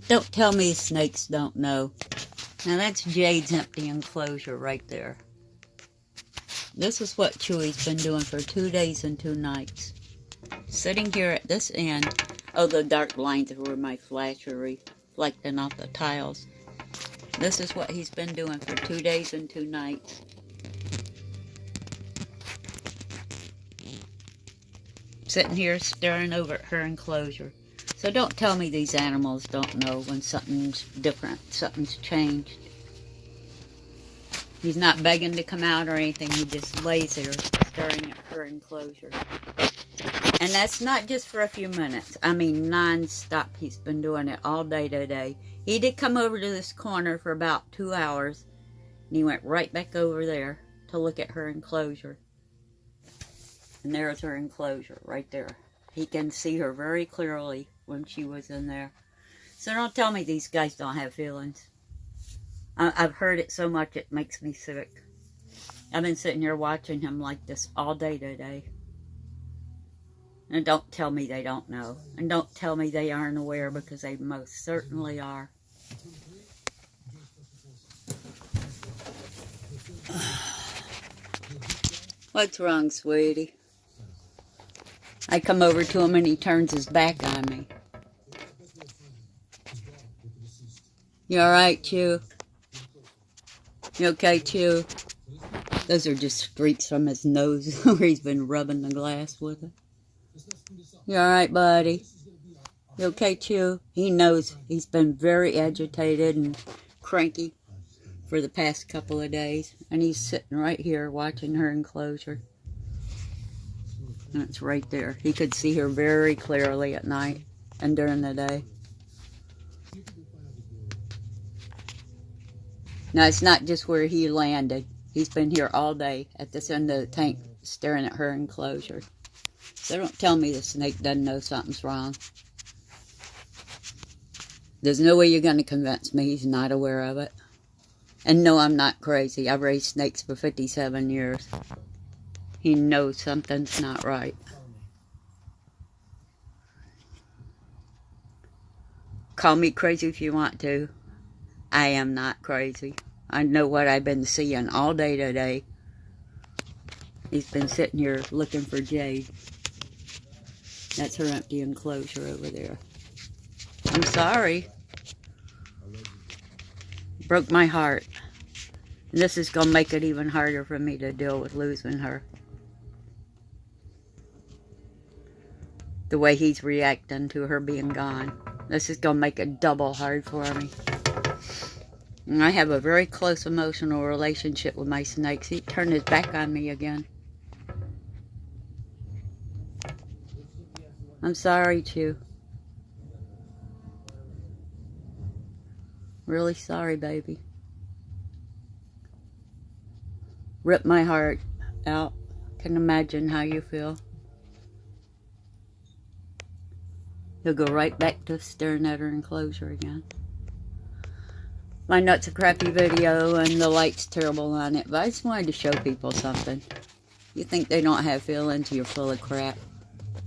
Don't tell me snakes don't know. Now that's Jade's empty enclosure right there. This is what Chewy's been doing for 2 days and 2 nights. Sitting here at this end. Oh, the dark lines are where my flash are reflecting off the tiles. This is what he's been doing for 2 days and 2 nights. Sitting here staring over at her enclosure. So don't tell me these animals don't know when something's different, something's changed. He's not begging to come out or anything. He just lays there staring at her enclosure. And that's not just for a few minutes. I mean, non-stop. He's been doing it all day today. He did come over to this corner for about 2 hours. And he went right back over there to look at her enclosure. And there's her enclosure right there. He can see her very clearly when she was in there. So don't tell me these guys don't have feelings. I've heard it so much it makes me sick. I've been sitting here watching him like this all day today. And don't tell me they don't know. And don't tell me they aren't aware, because they most certainly are. What's wrong, sweetie? I come over to him and he turns his back on me. You alright, Chew? You okay, Chew? Those are just streaks from his nose where he's been rubbing the glass with it. You alright, buddy? You okay, Chew? He knows he's been very agitated and cranky for the past couple of days. And he's sitting right here watching her enclosure. And it's right there. He could see her very clearly at night and during the day. Now, it's not just where he landed. He's been here all day at this end of the tank staring at her enclosure. So don't tell me the snake doesn't know something's wrong. There's no way you're going to convince me he's not aware of it. And no, I'm not crazy. I've raised snakes for 57 years. He knows something's not right. Call me crazy if you want to. I am not crazy. I know what I've been seeing all day today. He's been sitting here looking for Jade. That's her empty enclosure over there. I'm sorry. Broke my heart. And this is going to make it even harder for me to deal with losing her. The way he's reacting to her being gone. This is going to make it double hard for me. And I have a very close emotional relationship with my snakes. He turned his back on me again. I'm sorry, Chew. Really sorry, baby. Ripped my heart out. Can imagine how you feel. He'll go right back to staring at her enclosure again. I know it's a crappy video and the light's terrible on it, but I just wanted to show people something. You think they don't have feelings, you're full of crap.